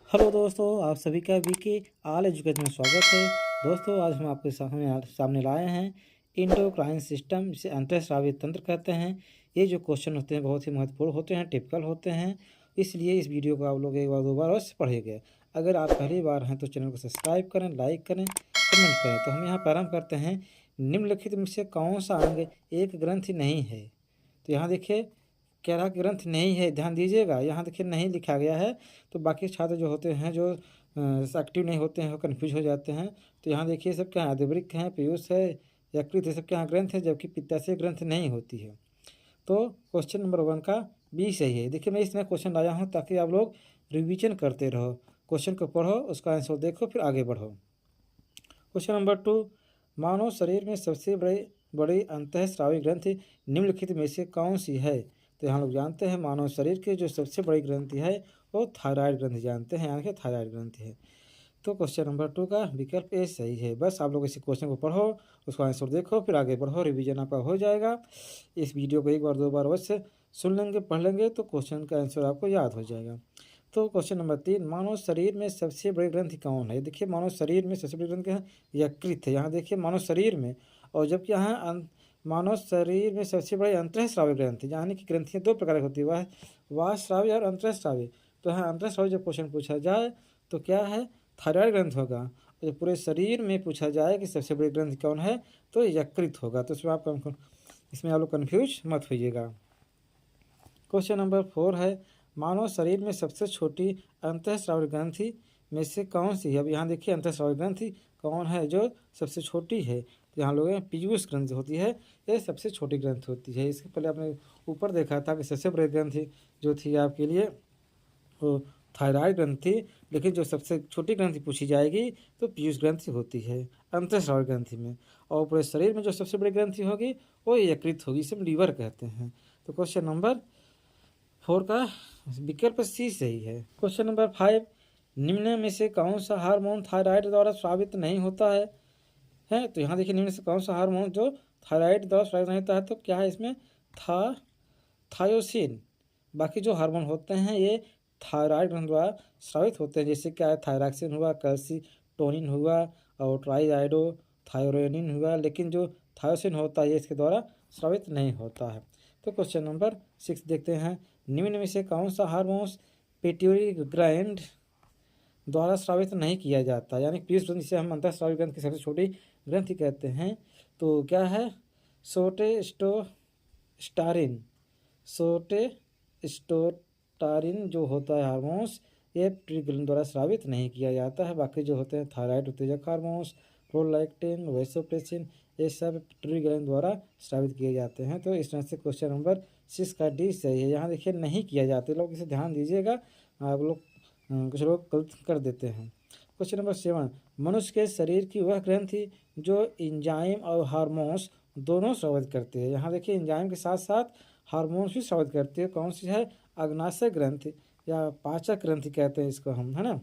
Hello दोस्तों, आप सभी का वीके ऑल एजुकेशन में स्वागत है। दोस्तों, आज हम आपके सामने लाए हैं इंडोक्राइन सिस्टम, जिसे अंतःस्रावी तंत्र कहते हैं। ये जो क्वेश्चन होते हैं बहुत ही महत्वपूर्ण होते हैं, टिपिकल होते हैं, इसलिए इस वीडियो को आप लोग एक बार दो बार अवश्य पढ़ेंगे। अगर आप पहली बार हैं तो चैनल को सब्सक्राइब करें, लाइक करें, कमेंट करें। तो हम यहाँ प्रारंभ करते हैं। निम्नलिखित में से कौन सा अंग एक ग्रंथि नहीं है? तो यहाँ देखिए कह रहा ग्रंथ नहीं है, ध्यान दीजिएगा। यहाँ देखिए नहीं लिखा गया है, तो बाकी छात्र जो होते हैं जो एक्टिव नहीं होते हैं वो कन्फ्यूज हो जाते हैं। तो यहाँ देखिए सब क्या है, आदिवृक्क है, पीयूष है, यकृत है, सब क्या ग्रंथ है, जबकि पित्ताशय ग्रंथ नहीं होती है। तो क्वेश्चन नंबर 1 का बी सही है। देखिए मैं इसमें क्वेश्चन लाया हूँ ताकि आप लोग रिविजन करते रहो, क्वेश्चन को पढ़ो, उसका आंसर देखो, फिर आगे बढ़ो। क्वेश्चन नंबर 2, मानव शरीर में सबसे बड़ी अंतःस्रावी ग्रंथि निम्नलिखित में से कौन सी है? तो यहाँ लोग जानते हैं मानव शरीर की जो सबसे बड़ी ग्रंथि है वो थायराइड ग्रंथि जानते हैं, यहाँ के थायराइड ग्रंथि है। तो क्वेश्चन नंबर 2 का विकल्प ए सही है। बस आप लोग इसी क्वेश्चन को पढ़ो, उसका आंसर देखो, फिर आगे बढ़ो, रिवीजन आपका हो जाएगा। इस वीडियो को एक बार दो बार अवश्य सुन लेंगे, पढ़ लेंगे तो क्वेश्चन का आंसर आपको याद हो जाएगा। तो क्वेश्चन नंबर 3, मानव शरीर में सबसे बड़ी ग्रंथि कौन है? देखिए मानव शरीर में सबसे बड़ी ग्रंथि क्या है? यकृत है। यहाँ देखिए मानव शरीर में, और जबकि यहाँ मानव शरीर में सबसे बड़ी अंतःस्रावी ग्रंथि, यानी कि ग्रंथियाँ दो प्रकार की होती है, वह बाह्यस्रावी और अंतःस्रावी। तो यहाँ अंतःस्रावी जब क्वेश्चन पूछा जाए तो क्या है, थायराइड ग्रंथ होगा। और जब पूरे शरीर में पूछा जाए कि सबसे बड़ी ग्रंथि कौन है तो यकृत होगा। तो इसमें आप लोग कन्फ्यूज मत होइएगा। क्वेश्चन नंबर 4 है, मानव शरीर में सबसे छोटी अंतःस्रावी ग्रंथि में से कौन सी है? अब यहाँ देखिए अंतःस्रावी ग्रंथि कौन है जो सबसे छोटी है? तो यहाँ लोग पीयूष ग्रंथि होती है, ये सबसे छोटी ग्रंथि होती है। इसके पहले आपने ऊपर देखा था कि सबसे बड़ी ग्रंथि जो थी आपके लिए वो थायराइड ग्रंथि, लेकिन जो सबसे छोटी ग्रंथि पूछी जाएगी तो पीयूष ग्रंथि होती है अंतःस्रावी ग्रंथि में। और पूरे शरीर में जो सबसे बड़ी ग्रंथि होगी वो यकृत होगी, इसे लीवर कहते हैं। तो क्वेश्चन नंबर 4 का विकल्प सी सही है। क्वेश्चन नंबर 5, निम्न में से कौन सा हार्मोन थायराइड द्वारा स्रावित नहीं होता है? तो यहाँ देखिए निम्न से कौन सा हार्मोन जो थायराइड द्वारा स्रावित नहीं होता है? तो क्या है इसमें? थायोसिन। बाकी जो हार्मोन होते हैं ये थायराइड ग्रंथ द्वारा स्रावित होते हैं, जैसे क्या है थायरॉक्सिन हुआ, कैल्सिटोनिन हुआ और ट्राइआइडो थायरोनिन हुआ, लेकिन जो थायोसिन होता है ये इसके द्वारा स्रावित नहीं होता है। तो क्वेश्चन नंबर 6 देखते हैं, निम्न में से कौन सा हार्मोन पिट्यूटरी ग्लैंड द्वारा स्रावित नहीं किया जाता, यानी पीयूष ग्रंथि, जिसे हम अंतःस्रावी ग्रंथि की सबसे छोटी ग्रंथि कहते हैं। तो क्या है? सोटेस्टोस्टारिन जो होता है हार्मोन्स, ये पिट्यूटरी ग्लैंड द्वारा स्रावित नहीं किया जाता है। बाकी जो होते हैं थायराइड उत्तेजक हार्मोन्स, प्रोलैक्टिन, वैसोप्रेसिन, ये सब पिट्यूटरी ग्लैंड द्वारा स्रावित किए जाते हैं। तो इस तरह से क्वेश्चन नंबर 6 का डी सही है। यहाँ देखिए नहीं किया जाते, लोग इसे ध्यान दीजिएगा, आप लोग कुछ लोग गलत कर देते हैं। क्वेश्चन नंबर 7, मनुष्य के शरीर की वह ग्रंथि जो एंजाइम और हार्मोन्स दोनों स्रावित करती है। यहाँ देखिए एंजाइम के साथ साथ हार्मोन्स भी स्रावित करती है। कौन सी है? अग्नाशय ग्रंथि या पाचक ग्रंथि कहते हैं इसको हम, है ना।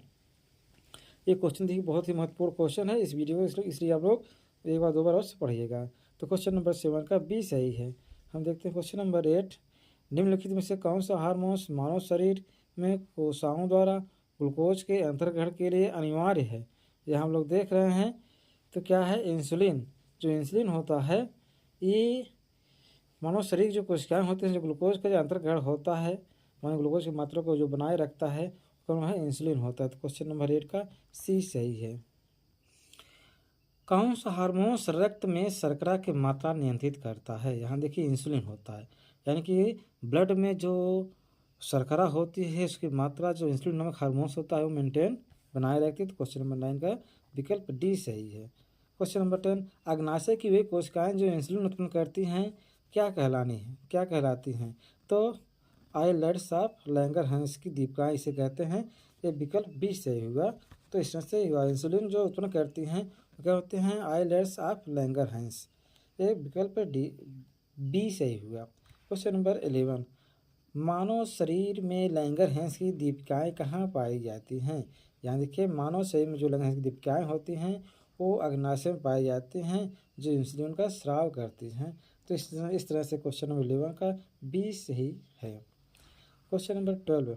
ये क्वेश्चन देखिए बहुत ही महत्वपूर्ण क्वेश्चन है इस वीडियो में, इसलिए आप लोग एक बार दो बार अवश्य पढ़िएगा। तो क्वेश्चन नंबर 7 का बी सही है। हम देखते हैं क्वेश्चन नंबर 8, निम्नलिखित में से कौन सा हार्मोन्स मानव शरीर में कोशिकाओं द्वारा ग्लूकोज के अंतर्ग्रहण के लिए अनिवार्य है? यह हम लोग देख रहे हैं। तो क्या है? इंसुलिन। जो इंसुलिन होता है ये मानव शरीर जो कोशिकाएं होती हैं, जो ग्लूकोज का जो अंतर्ग्रहण होता है, मानो ग्लूकोज की मात्रा को जो बनाए रखता है, कौन है? इंसुलिन होता है। तो क्वेश्चन नंबर 8 का सी सही है। कौन सा हार्मोन रक्त में शर्करा की मात्रा नियंत्रित करता है? यहाँ देखिए इंसुलिन होता है, यानी कि ब्लड में जो शर्करा होती है उसकी मात्रा जो इंसुलिन नामक हार्मोन होता है वो मेंटेन बनाए रखती है। तो क्वेश्चन नंबर 9 का विकल्प डी सही है। क्वेश्चन नंबर 10, अग्नाशय की वे कोशिकाएं जो इंसुलिन उत्पन्न करती हैं क्या कहलाती हैं? तो आइलैंड्स ऑफ लैंगरहैंस की दीपिकाएं इसे कहते हैं। ये विकल्प बी सही हुआ। तो इस तरह से इंसुलिन जो उत्पन्न करती हैं वो क्या होते हैं? Islands of Langerhans. ये विकल्प डी बी सही हुआ। क्वेश्चन नंबर 11, मानव शरीर में लैंगरहैंस की दीपिकाएं कहाँ पाई जाती हैं? यहाँ देखिए मानव शरीर में जो लैंगरहैंस की दीपिकाएं होती हैं वो अग्नाशय में पाई जाती हैं जो इंसुलिन का स्राव करती हैं। तो इस तरह से क्वेश्चन नंबर 11 का बी सही है। क्वेश्चन नंबर 12,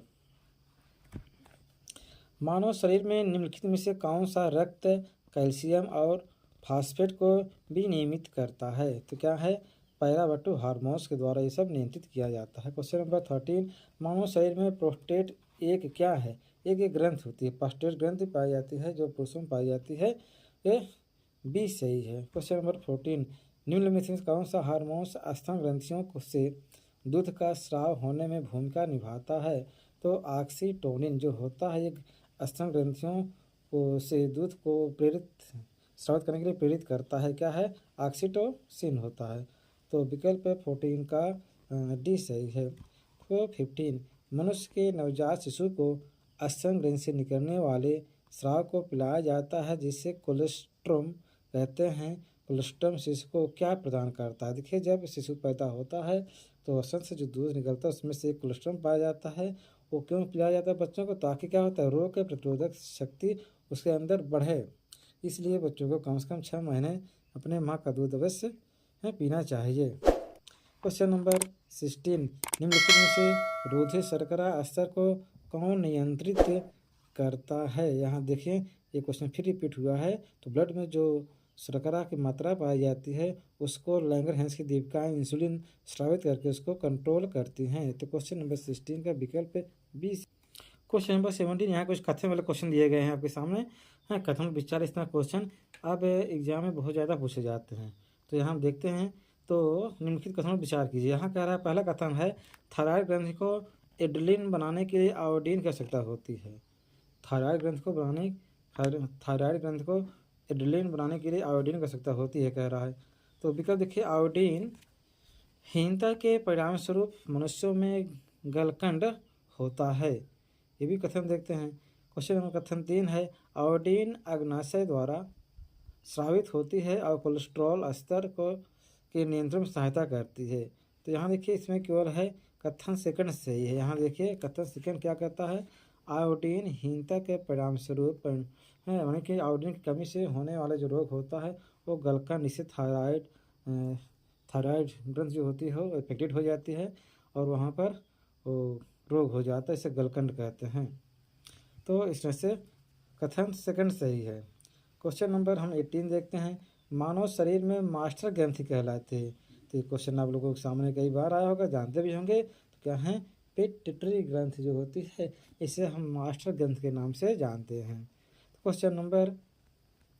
मानव शरीर में निम्नलिखित में से कौन सा रक्त कैल्शियम और फास्फेट को विनियमित करता है? तो क्या है? पैराबट्टू हार्मोन्स के द्वारा ये सब नियंत्रित किया जाता है। क्वेश्चन नंबर 13, मानव शरीर में प्रोस्टेट एक क्या है? एक ग्रंथ होती है, प्रोस्टेट ग्रंथि पाई जाती है जो पुरुषों में पाई जाती है। ये बी सही है। क्वेश्चन नंबर 14, निम्न में से कौन सा हार्मोन्स स्तन ग्रंथियों से दूध का स्राव होने में भूमिका निभाता है? तो ऑक्सीटोसिन जो होता है एक स्तन ग्रंथियों को से दूध को स्रावित करने के लिए प्रेरित करता है। क्या है? ऑक्सीटोसिन होता है। तो विकल्प 14 का डी सही है। तो 15, मनुष्य के नवजात शिशु को स्तन ग्रंथि से निकलने वाले स्राव को पिलाया जाता है जिसे कोलेस्ट्रम कहते हैं। कोलेस्ट्रम शिशु को क्या प्रदान करता है? देखिए, जब शिशु पैदा होता है तो स्तन से जो दूध निकलता है उसमें से कोलेस्ट्रम पाया जाता है। वो क्यों पिलाया जाता है बच्चों को? ताकि क्या होता है, रोग के प्रतिरोधक शक्ति उसके अंदर बढ़े। इसलिए बच्चों को कम से कम 6 महीने अपने माँ का दूध अवश्य पीना चाहिए। क्वेश्चन नंबर 16, निम्नलिखित में से रोधे शर्करा स्तर को कौन नियंत्रित करता है? यहाँ देखिए, ये क्वेश्चन फिर रिपीट हुआ है। तो ब्लड में जो शर्करा की मात्रा पाई जाती है उसको लैंगरहैंस की दीपिकाएँ इंसुलिन स्रावित करके उसको कंट्रोल करती हैं। तो क्वेश्चन नंबर 16 का विकल्प 20। क्वेश्चन नंबर 17, यहाँ कुछ कथन वाले क्वेश्चन दिए गए हैं आपके सामने। हाँ, कथन विचार इस तरह क्वेश्चन अब एग्जाम में बहुत ज़्यादा पूछे जाते हैं। तो यहाँ हम देखते हैं। तो निम्नलिखित कथनों पर विचार कीजिए। यहाँ कह रहा है, पहला कथन है, थायराइड ग्रंथि को एड्रेनालिन बनाने के लिए आयोडीन की आवश्यकता होती है। थायराइड ग्रंथि को एड्रेनालिन बनाने के लिए आयोडीन की आवश्यकता होती है, कह रहा है। तो विकल्प देखिए, आयोडीन हीनता के परिणाम स्वरूप मनुष्यों में गलकंड होता है। ये भी कथन देखते हैं। क्वेश्चन नंबर कथन 3 है, आयोडीन अग्नाशय द्वारा स्रावित होती है और कोलेस्ट्रॉल स्तर को के नियंत्रण में सहायता करती है। तो यहाँ देखिए, इसमें केवल है कथन सेकंड सही है। यहाँ देखिए, कथन सेकंड क्या कहता है? आयोडीन हीनता के परिणाम स्वरूप यानी कि आयोडीन की कमी से होने वाला जो रोग होता है वो गलकंड, इससे थायराइड ग्रंथि जो होती है वो इफेक्टेड हो जाती है और वहाँ पर वो रोग हो जाता है, इसे गलकंड कहते हैं। तो इस तरह से कथन सेकंड सही है। क्वेश्चन नंबर हम 18 देखते हैं, मानव शरीर में मास्टर ग्रंथि कहलाते हैं। तो ये क्वेश्चन आप लोगों के सामने कई बार आया होगा, जानते भी होंगे। तो क्या है? पिट्यूटरी ग्रंथि जो होती है इसे हम मास्टर ग्रंथि के नाम से जानते हैं। क्वेश्चन नंबर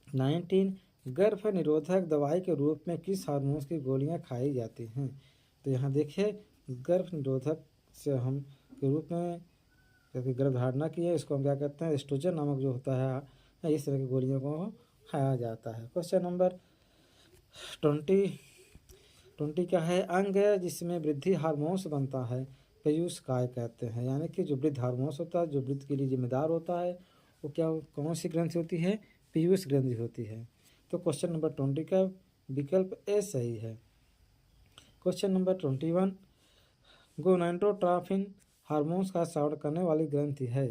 19, गर्भ निरोधक दवाई के रूप में किस हार्मोन की गोलियां खाई जाती हैं? तो यहाँ देखिए, गर्भ निरोधक से हम के रूप में क्योंकि गर्भधारणा की है, इसको हम क्या कहते हैं? एस्ट्रोजन नामक जो होता है, इस तरह की गोलियों को खाया जाता है। क्वेश्चन नंबर 20 क्या है? अंग जिसमें वृद्धि हार्मोन्स बनता है पीयूष काय कहते हैं। यानी कि जो वृद्धि हार्मोन्स होता है, जो वृद्धि के लिए जिम्मेदार होता है, वो क्या कौन सी ग्रंथि होती है? पीयूष ग्रंथि होती है। तो क्वेश्चन नंबर 20 का विकल्प ए सही है। क्वेश्चन नंबर 21, गोनाडोट्रोपिन हार्मोन्स का स्रावण करने वाली ग्रंथि है।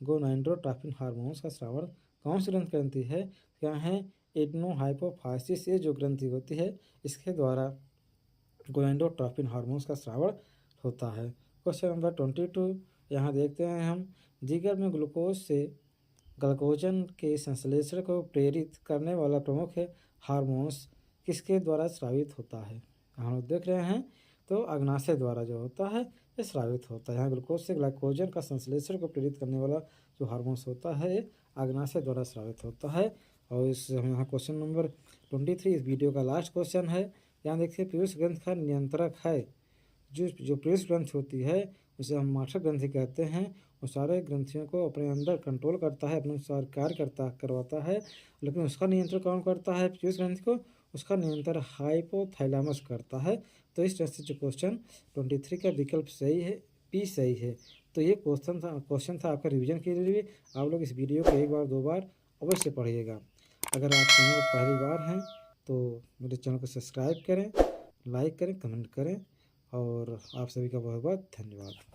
गोनाडोट्रोपिन हार्मोन्स का स्रावण कौन सी ग्रंथि है? क्या है? एडनोहाइपोफाइसिस, ये जो ग्रंथि होती है इसके द्वारा गोनाडोट्रोपिन हार्मोन्स का स्रावण होता है। क्वेश्चन नंबर 22, यहाँ देखते हैं हम, जिगर में ग्लूकोज से ग्लाइकोजन के संश्लेषण को प्रेरित करने वाला प्रमुख हार्मोन्स किसके द्वारा स्रावित होता है? हम लोग देख रहे हैं। तो अग्नाशय द्वारा जो होता है ये स्रावित होता है। यहाँ ग्लूकोज से ग्लाइकोजन का संश्लेषण को प्रेरित करने वाला जो हार्मोन्स होता है ये अग्नाशय द्वारा स्रावित होता है। और इस यहाँ क्वेश्चन नंबर 23 इस वीडियो का लास्ट क्वेश्चन है। यहाँ देखिए, पीयूष ग्रंथि का नियंत्रक है। जो पीयूष ग्रंथि होती है उसे हम मास्टर ग्रंथि कहते हैं। वो सारे ग्रंथियों को अपने अंदर कंट्रोल करता है, अपने अनुसार कार्य करवाता है। लेकिन उसका नियंत्रण कौन करता है? पीयूष ग्रंथि को उसका नियंत्रण हाइपोथैलेमस करता है। तो इस तरह से जो क्वेश्चन 23 का विकल्प सही है, पी सही है। तो ये क्वेश्चन था आपका रिवीजन के लिए। आप लोग इस वीडियो को एक बार 2 बार अवश्य पढ़िएगा। अगर आप चैनल पर पहली बार हैं तो मेरे चैनल को सब्सक्राइब करें, लाइक करें, कमेंट करें और आप सभी का बहुत बहुत धन्यवाद।